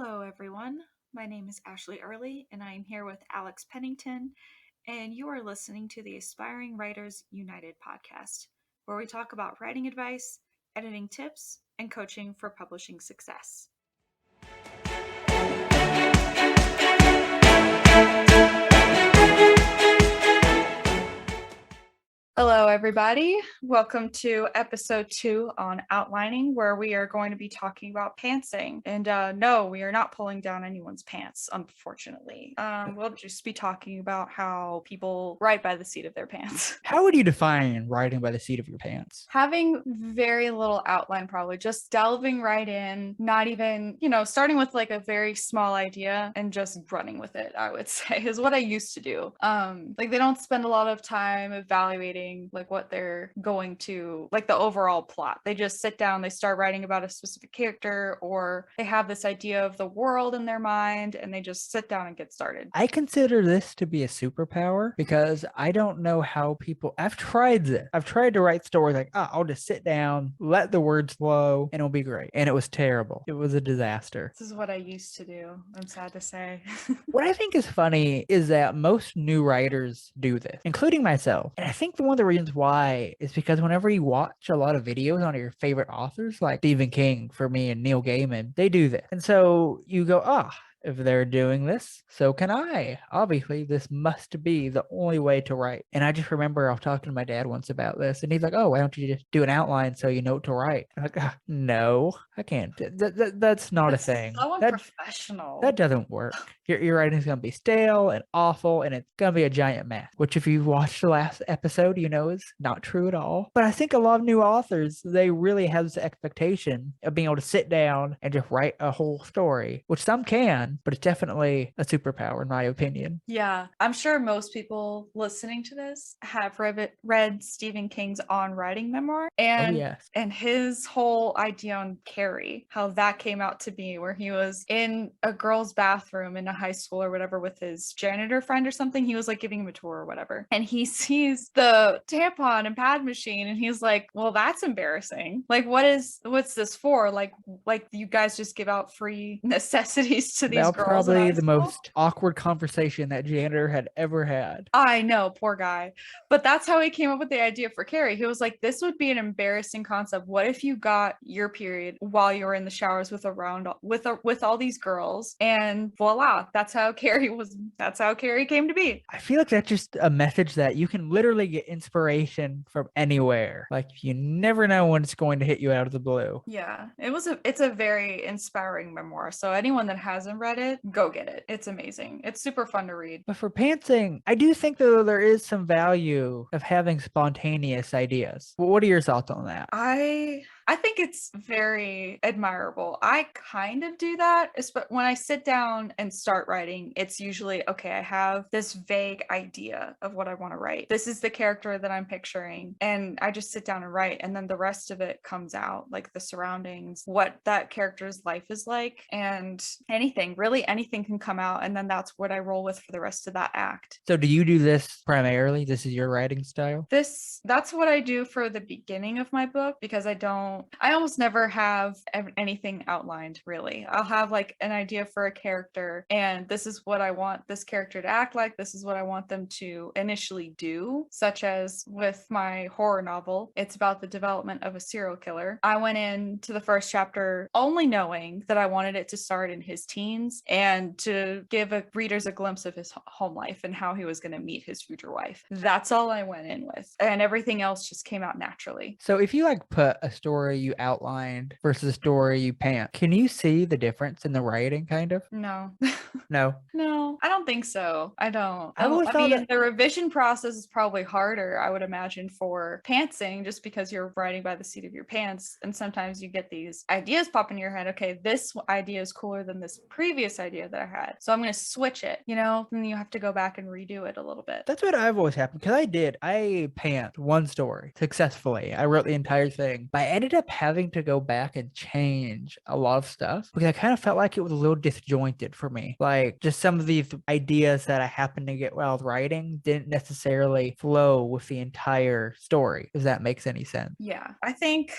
Hello, everyone. My name is Ashley Early, and I am here with Alex Pennington, and you are listening to the Aspiring Writers United podcast, where we talk about writing advice, editing tips, and coaching for publishing success. Hello, everybody. Welcome to episode 2 on outlining, where we are going to be talking about pantsing. And no, we are not pulling down anyone's pants, unfortunately. We'll just be talking about how people write by the seat of their pants. How would you define writing by the seat of your pants? Having very little outline, probably just delving right in, not even, starting with like a very small idea and just running with it, I would say, is what I used to do. Like they don't spend a lot of time evaluating like what they're going to, like the overall plot. They just sit down, they start writing about a specific character, or they have this idea of the world in their mind and they just sit down and get started. I consider this to be a superpower because I don't know how people. I've tried this. I've tried to write stories like, I'll just sit down, let the words flow, and it'll be great. And it was terrible. It was a disaster. This is what I used to do, I'm sad to say. What I think is funny is that most new writers do this, including myself. And I think one of the reasons why is because whenever you watch a lot of videos on your favorite authors, like Stephen King for me and Neil Gaiman, they do this. And so you go, if they're doing this, so can I. Obviously, this must be the only way to write. And I just remember I was talking to my dad once about this, and he's like, why don't you just do an outline so you know what to write? I'm like, no, I can't. That's not a thing. So unprofessional. That doesn't work. Your writing's going to be stale and awful, and it's going to be a giant mess, which if you've watched the last episode, you know is not true at all. But I think a lot of new authors, they really have this expectation of being able to sit down and just write a whole story, which some can, but it's definitely a superpower in my opinion. Yeah, I'm sure most people listening to this have read Stephen King's On Writing memoir, and yes. and his whole idea on Carrie, how that came out to be, where he was in a girl's bathroom in a high school or whatever with his janitor friend or something. He was like giving him a tour or whatever, and he sees the tampon and pad machine, and he's like, well, that's embarrassing. Like, what's this for? Like you guys just give out free necessities to these girls. Probably the most awkward conversation that janitor had ever had. I know, poor guy. But that's how he came up with the idea for Carrie. He was like, this would be an embarrassing concept. What if you got your period while you were in the showers with all these girls? And voila, that's how Carrie came to be. I feel like that's just a message that you can literally get inspiration from anywhere. Like you never know when it's going to hit you out of the blue. Yeah, it's a very inspiring memoir. So anyone that hasn't read it, go get it. It's amazing. It's super fun to read. But for pantsing, I do think though there is some value of having spontaneous ideas. What are your thoughts on that? I think it's very admirable. I kind of do that, but when I sit down and start writing, it's usually, okay, I have this vague idea of what I want to write. This is the character that I'm picturing, and I just sit down and write, and then the rest of it comes out, like the surroundings, what that character's life is like, and really anything can come out, and then that's what I roll with for the rest of that act. So do you do this primarily? This is your writing style? That's what I do for the beginning of my book, because I almost never have anything outlined, really. I'll have like an idea for a character, and this is what I want this character to act like. This is what I want them to initially do, such as with my horror novel. It's about the development of a serial killer. I went into the first chapter only knowing that I wanted it to start in his teens and to give readers a glimpse of his home life and how he was going to meet his future wife. That's all I went in with, and everything else just came out naturally. So if you like put a story you outlined versus a story you pant, can you see the difference in the writing kind of? No. No, I don't think so. I don't. I always I thought mean, that the revision process is probably harder, I would imagine, for pantsing, just because you're writing by the seat of your pants, and sometimes you get these ideas pop in your head. Okay, this idea is cooler than this previous idea that I had, so I'm going to switch it, and then you have to go back and redo it a little bit. That's what I've always happened, because I pant one story successfully. I wrote the entire thing, but I ended up having to go back and change a lot of stuff because I kind of felt like it was a little disjointed for me. Like just some of these ideas that I happened to get while I was writing didn't necessarily flow with the entire story, if that makes any sense. Yeah, I think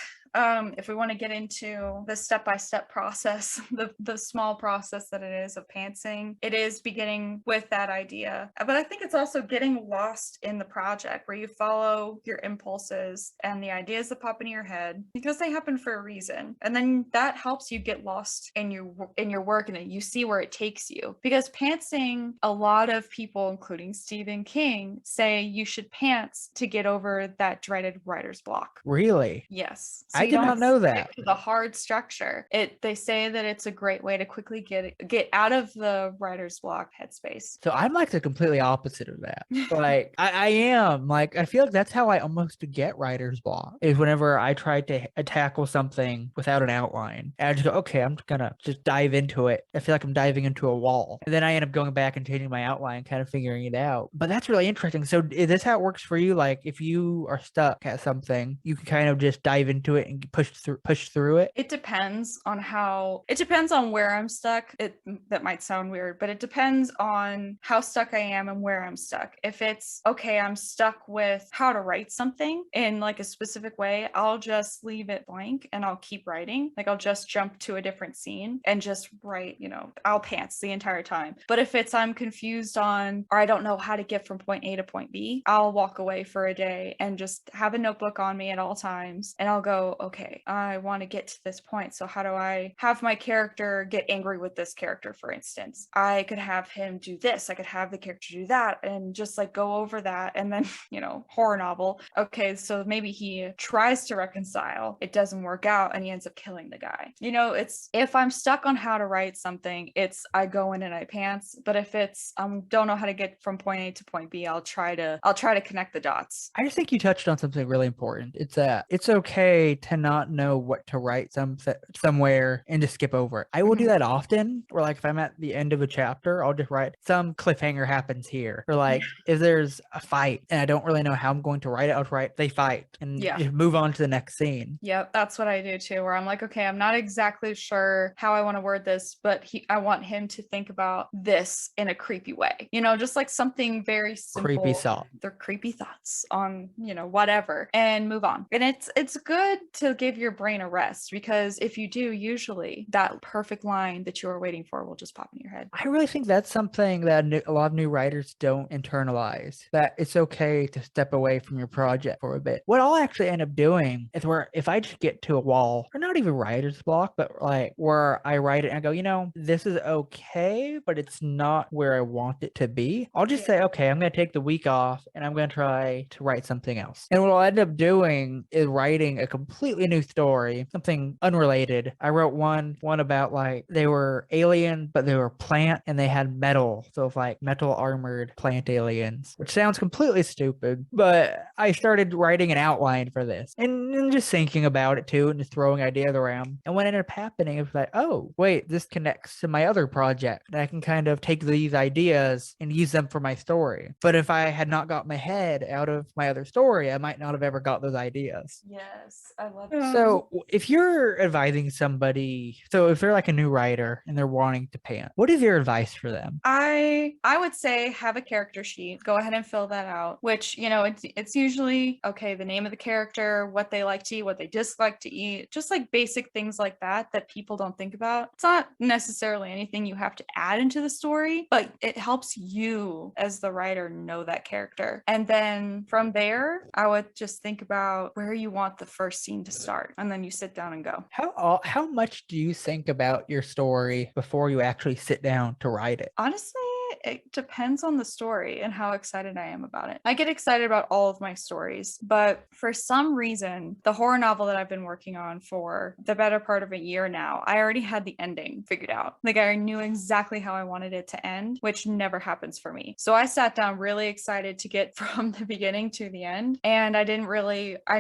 if we want to get into the step-by-step process, the small process that it is of pantsing, it is beginning with that idea. But I think it's also getting lost in the project where you follow your impulses and the ideas that pop into your head because they happen for a reason. And then that helps you get lost in your work, and then you see where it takes you. Because pantsing, a lot of people, including Stephen King, say you should pants to get over that dreaded writer's block. Really? Yes. So I you did not don't know stick that. to the hard structure. They say that it's a great way to quickly get out of the writer's block headspace. So I'm like the completely opposite of that. Like I am like I feel like that's how I almost get writer's block is whenever I try to tackle something without an outline. And I just go, okay, I'm gonna just dive into it. I feel like I'm diving into a wall. And then I end up going back and changing my outline, kind of figuring it out. But that's really interesting. So is this how it works for you? Like if you are stuck at something, you can kind of just dive into it and push through it? It depends on where I'm stuck. That might sound weird, but it depends on how stuck I am and where I'm stuck. If it's okay, I'm stuck with how to write something in like a specific way, I'll just leave it blank and I'll keep writing. Like I'll just jump to a different scene and just write, I'll pants the entire time. But if I'm confused on, or I don't know how to get from point A to point B, I'll walk away for a day and just have a notebook on me at all times. And I'll go, okay, I want to get to this point. So how do I have my character get angry with this character, for instance? I could have him do this. I could have the character do that and just like go over that. And then, horror novel. Okay, so maybe he tries to reconcile. It doesn't work out and he ends up killing the guy. It's if I'm stuck on how to write something, it's I go in and I pants. But if it's don't know how to get from point A to point B, I'll try to connect the dots. I just think you touched on something really important. It's that it's okay to not know what to write somewhere and just skip over it. I will do that often, or like if I'm at the end of a chapter, I'll just write some cliffhanger happens here. Or like if there's a fight and I don't really know how I'm going to write it, I'll write they fight and just move on to the next scene. Yep, that's what I do too, where I'm like, okay, I'm not exactly sure how I want to word this, but I want him to think about this in a creepy way. Just like something very simple. Creepy thought. They're creepy thoughts on, whatever, and move on. And it's good to give your brain a rest, because if you do, usually that perfect line that you were waiting for will just pop in your head. I really think that's something that a lot of new writers don't internalize, that it's okay to step away from your project for a bit. What I'll actually end up doing is where if I just get to a wall, or not even writer's block, but like where I write it and I go, this is okay, but it's not where I want it to be. I'll just say, okay, I'm going to take the week off and I'm going to try to write something else. And what I'll end up doing is writing a completely new story, something unrelated. I wrote one about like they were alien, but they were plant and they had metal. So it's like metal armored plant aliens, which sounds completely stupid, but I started writing an outline for this and just thinking about it too and just throwing ideas around. And what ended up happening is like, oh, wait, this connects to my other project. And I can kind of take these ideas and use them for my story. But if I had not got my head out of my other story, I might not have ever got those ideas. Yes, I love that. So if you're advising somebody, so if they're like a new writer and they're wanting to pant, what is your advice for them? I would say have a character sheet. Go ahead and fill that out, which, it's usually, okay, the name of the character, what they like to eat, what they dislike to eat, just like basic things like that people don't think about. It's not necessarily anything you have to add into the story, but it helps you as the writer know that character. And then from there, I would just think about where you want the first scene to start, and then you sit down and go. How much do you think about your story before you actually sit down to write it? Honestly, it depends on the story and how excited I am about it. I get excited about all of my stories, but for some reason, the horror novel that I've been working on for the better part of a year now, I already had the ending figured out. Like I knew exactly how I wanted it to end, which never happens for me. So I sat down really excited to get from the beginning to the end. And I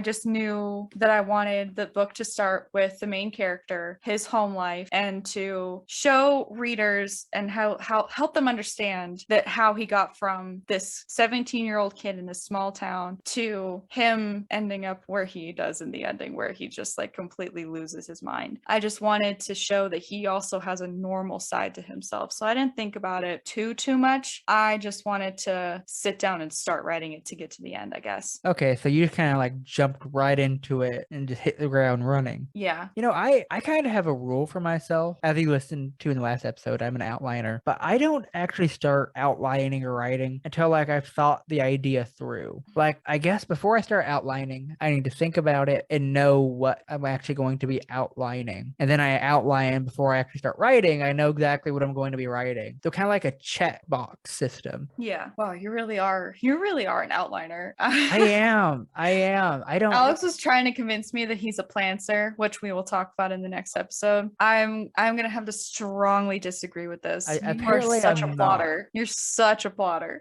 just knew that I wanted the book to start with the main character, his home life, and to show readers and how help them understand understand that how he got from this 17-year-old kid in this small town to him ending up where he does in the ending, where he just like completely loses his mind. I just wanted to show that he also has a normal side to himself. So I didn't think about it too much. I just wanted to sit down and start writing it to get to the end, I guess. Okay, so you just kind of like jumped right into it and just hit the ground running. Yeah. You know, I kind of have a rule for myself. As you listened to in the last episode, I'm an outliner, but I don't actually start outlining or writing until like I've thought the idea through. Like, I guess before I start outlining, I need to think about it and know what I'm actually going to be outlining. And then I outline before I actually start writing. I know exactly what I'm going to be writing. So kind of like a checkbox system. Yeah. Wow, you really are an outliner. I am. I don't. Alex was trying to convince me that he's a plantser, which we will talk about in the next episode. I'm gonna have to strongly disagree with this. You Apparently are such I'm a not. plotter. You're such a plotter.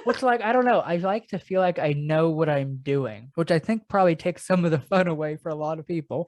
Which, like, I don't know. I like to feel like I know what I'm doing, which I think probably takes some of the fun away for a lot of people.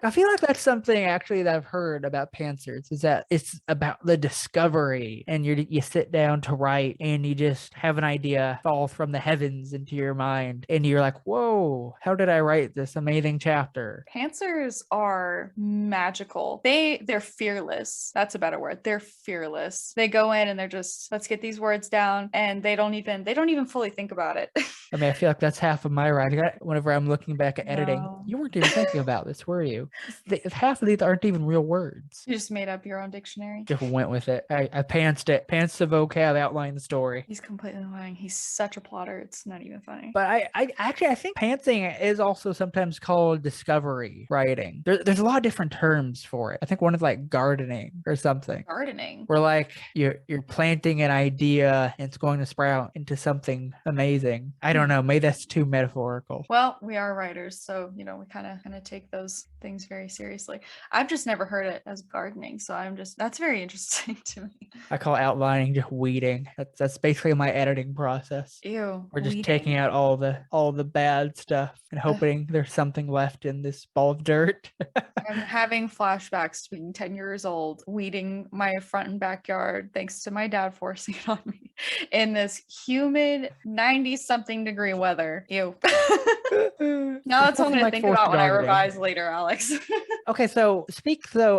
I feel like that's something actually that I've heard about pantsers is that it's about the discovery, and you sit down to write and you just have an idea fall from the heavens into your mind, and you're like, whoa, how did I write this amazing chapter? Pantsers are magical. They're fearless. That's a better word. They're fearless. They go in and they're just, let's get these words down, and they don't even fully think about it. I mean, I feel like that's half of my writing. Whenever I'm looking back at editing, No. you weren't even thinking about this, were you? Half of these aren't even real words. You just made up your own dictionary. Just went with it. I pantsed it. Pantsed the vocab, outlined the story. He's completely lying. He's such a plotter. It's not even funny. But I think pantsing is also sometimes called discovery writing. There's a lot of different terms for it. I think one is like gardening or something. Gardening. Where like you're planting an idea and it's going to sprout into something amazing. I don't know. Maybe that's too metaphorical. Well, we are writers, so we kind of take those things very seriously. I've just never heard it as gardening, so that's very interesting to me. I call outlining just weeding. That's basically my editing process. Ew. We're just weeding. taking out all the bad stuff and hoping there's something left in this ball of dirt. I'm having flashbacks to being 10 years old, weeding my front and backyard, thanks to my dad forcing it on me in this humid 90-something degree weather. Ew. Now that's what I'm going to think about when I revise later, Alex. Okay, so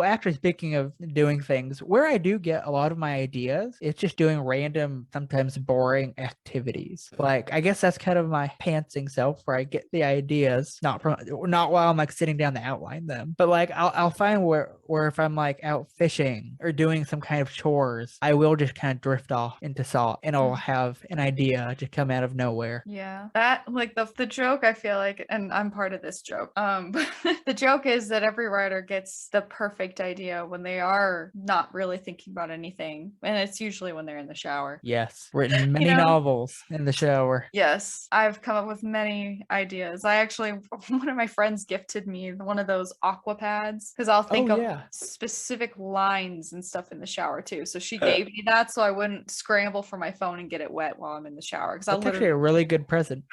after speaking of doing things, where I do get a lot of my ideas, it's just doing random, sometimes boring activities. Like, I guess that's kind of my pantsing self, where I get the ideas, not while I'm like sitting down to outline them, but like I'll find where if I'm like out fishing or doing some kind of chores, I will just kind of drift off into thought, and I'll have an idea to come out of nowhere. Yeah, that like the joke, I feel like, and I'm part of this joke. The joke is that every writer gets the perfect idea when they are not really thinking about anything, and it's usually when they're in the shower. Yes, written many novels in the shower. Yes, I've come up with many ideas. One of my friends gifted me one of those aqua pads because I'll think of specific lines and stuff in the shower too. So she gave me that so I wouldn't scramble for my phone and get it wet while I'm in the shower. Because that's actually a really good present.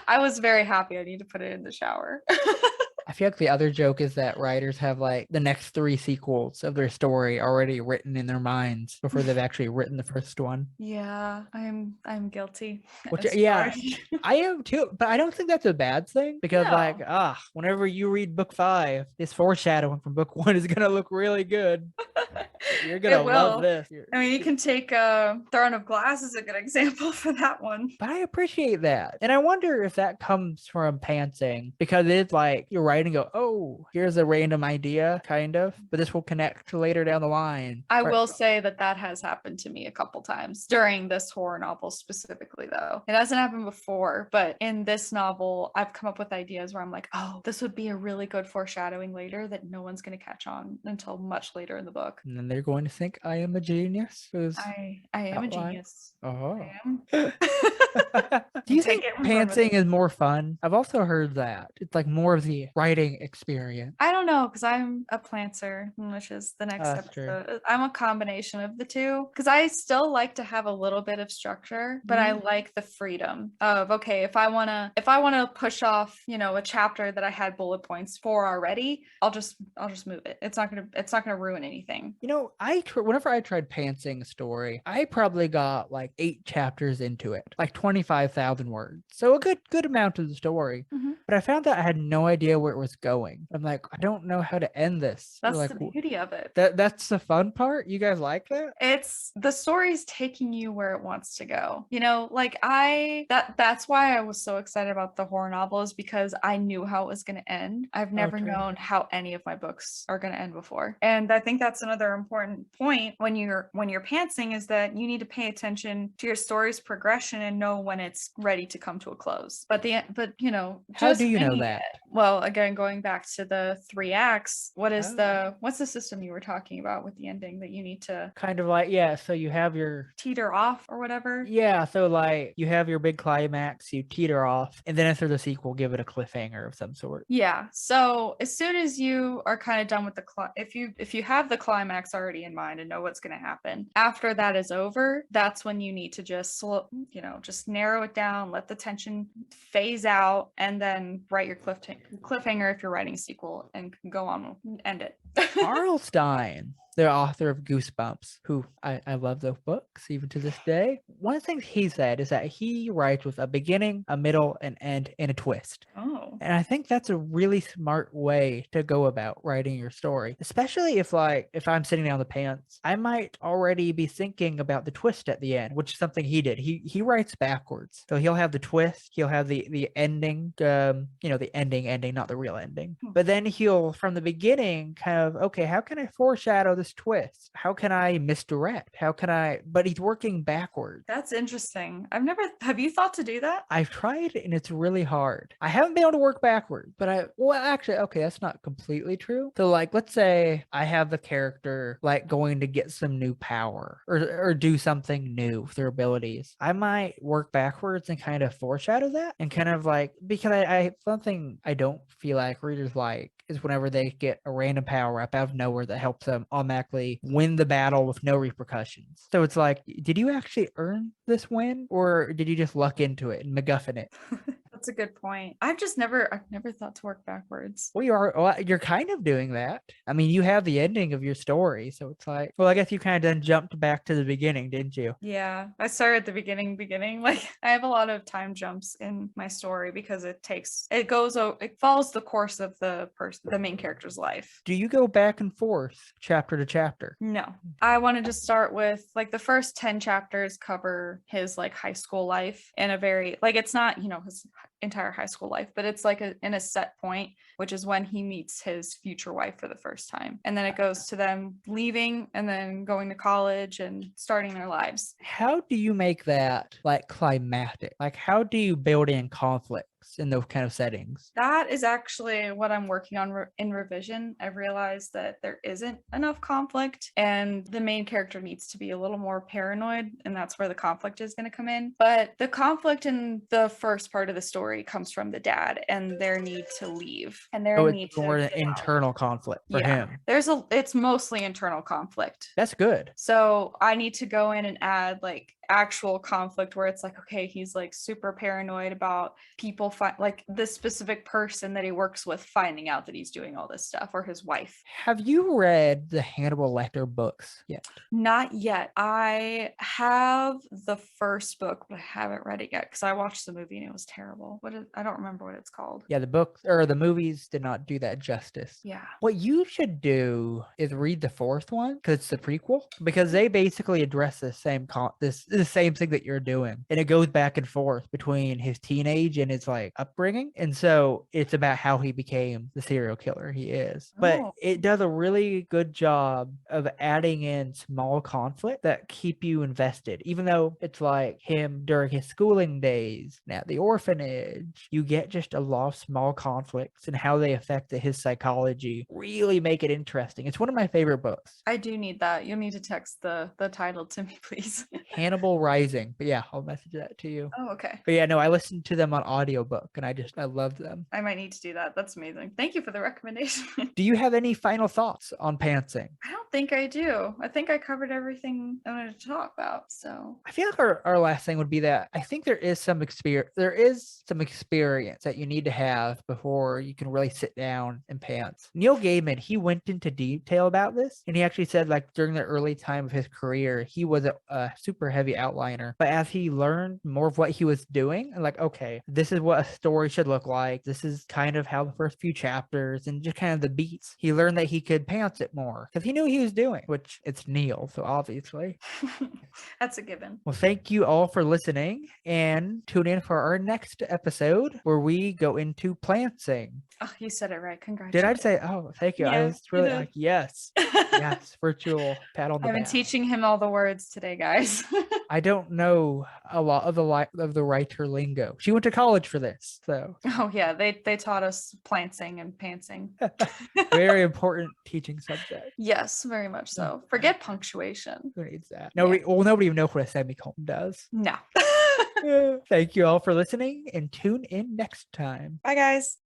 I was very happy. I need to put it in the shower. I feel like the other joke is that writers have like the next 3 sequels of their story already written in their minds before they've actually written the first one. Yeah, I'm guilty. Which, yeah, I am too, but I don't think that's a bad thing because whenever you read book 5, this foreshadowing from book 1 is gonna look really good. You're gonna love this. I mean, you can take Throne of Glass as a good example for that one. But I appreciate that. And I wonder if that comes from pantsing, because it's like you're writing, go, oh, here's a random idea, kind of, but this will connect later down the line. I will say that has happened to me a couple times during this horror novel specifically, though. It hasn't happened before, but in this novel, I've come up with ideas where I'm like, oh, this would be a really good foreshadowing later that no one's going to catch on until much later in the book. And then they're going to think I am a genius. I am a genius. Oh. I am. Do you think pantsing is more fun? I've also heard that it's like more of the writing experience? I don't know, because I'm a planter, which is the next That's true. episode. I'm a combination of the two because I still like to have a little bit of structure, but I like the freedom of, okay, if I wanna push off, a chapter that I had bullet points for already, I'll just move it. It's not gonna ruin anything. Whenever I tried pantsing a story, I probably got like 8 chapters into it, like 25,000 words. So a good amount of the story. Mhm. But I found that I had no idea where it was going. I'm like, I don't know how to end this. They're That's like, the beauty of it. that's the fun part. You guys like that? It's the story's taking you where it wants to go. Like that's why I was so excited about the horror novel, is because I knew how it was going to end. I've Oh, never true. known how any of my books are going to end before. And I think that's another important point when you're pantsing, is that you need to pay attention to your story's progression and know when it's ready to come to a close. But How just do you know winging that? it. Well, again, going back to the 3 acts, what's Oh. the system you were talking about with the ending that you need to Kind of like, yeah, so you have your teeter off or whatever? yeah, so like you have your big climax, you teeter off, and then after the sequel, give it a cliffhanger of some sort. Yeah. So as soon as you are kind of done with if you have the climax already in mind and know what's going to happen, after that is over, that's when you need to just just narrow it down, let the tension phase out, and then write your cliffhanger if you're writing a sequel, and go on, end it. Arl Stein, the author of Goosebumps, who I love those books even to this day. One of the things he said is that he writes with a beginning, a middle, an end, and a twist. Oh. And I think that's a really smart way to go about writing your story, especially if I'm sitting down the pants, I might already be thinking about the twist at the end, which is something he did. He writes backwards, so he'll have the twist, he'll have the ending, the ending, not the real ending. But then he'll, from the beginning, kind of, okay, how can I foreshadow this twist? How can I misdirect? But he's working backwards. That's interesting. Have you thought to do that? I've tried and it's really hard. I haven't been able to work backward, but actually, okay, that's not completely true. So like, let's say I have the character like going to get some new power or do something new with their abilities. I might work backwards and kind of foreshadow that, and kind of like, because I something I don't feel like readers like is whenever they get a random power up out of nowhere that helps them automatically win the battle with no repercussions. So it's like, did you actually earn this win, or did you just luck into it and MacGuffin it? That's a good point. I've never thought to work backwards. You're kind of doing that. I mean, you have the ending of your story, so it's like, well, I guess you kind of then jumped back to the beginning, didn't you? Yeah, I started at the beginning. Like, I have a lot of time jumps in my story because it follows the course of the main character's life. Do you go back and forth chapter to chapter? No, I wanted to start with, like, the first 10 chapters cover his like high school life in a very, like, it's not, his entire high school life, but it's like in a set point, which is when he meets his future wife for the first time. And then it goes to them leaving and then going to college and starting their lives. How do you make that like climatic? Like, how do you build in conflicts in those kind of settings? That is actually what I'm working on in revision. I've realized that there isn't enough conflict, and the main character needs to be a little more paranoid, and that's where the conflict is going to come in. But the conflict in the first part of the story comes from the dad and their need to leave and their Oh, need it's to more an get out. internal conflict for him. It's mostly internal conflict. That's good. So I need to go in and add like actual conflict where it's like, okay, he's like super paranoid about people like this specific person that he works with finding out that he's doing all this stuff, or his wife. Have you read the Hannibal Lecter books yet? Not yet. I have the first book, but I haven't read it yet because I watched the movie and it was terrible. I don't remember what it's called. Yeah, the books or the movies did not do that justice. Yeah. What you should do is read the fourth one, because it's the prequel, because they basically address the same thing that you're doing, and it goes back and forth between his teenage and his like upbringing, and so it's about how he became the serial killer he is. But it does a really good job of adding in small conflict that keep you invested, even though it's like him during his schooling days and at the orphanage. You get just a lot of small conflicts and how they affect his psychology really make it interesting. It's one of my favorite books. I do need that. You'll need to text the title to me, please. Hannibal Rebel Rising. But yeah, I'll message that to you. Oh, okay. But yeah, no, I listened to them on audiobook and I loved them. I might need to do that. That's amazing. Thank you for the recommendation. Do you have any final thoughts on pantsing? I don't think I do. I think I covered everything I wanted to talk about. So I feel like our last thing would be that I think there is some experience that you need to have before you can really sit down and pants. Neil Gaiman, he went into detail about this, and he actually said like during the early time of his career, he was a super heavy outliner, but as he learned more of what he was doing, and like, okay, this is what a story should look like. This is kind of how the first few chapters and just kind of the beats. He learned that he could pants it more because he knew what he was doing, which it's Neil, so obviously. that's a given. Well, thank you all for listening, and tune in for our next episode where we go into planting. Oh, you said it right. Did Congratulations. I say, oh, thank you? I Yeah, was you really did. like, yes, yes, virtual pat on the I've been back. teaching him all the words today, guys. I don't know a lot of the writer lingo. She went to college for this, so Oh yeah, they taught us planting and pantsing. very important teaching subject. Yes, very much so. Forget punctuation. Who needs that? Yeah. Nobody even knows what a semicolon does. No. Thank you all for listening, and tune in next time. Bye, guys.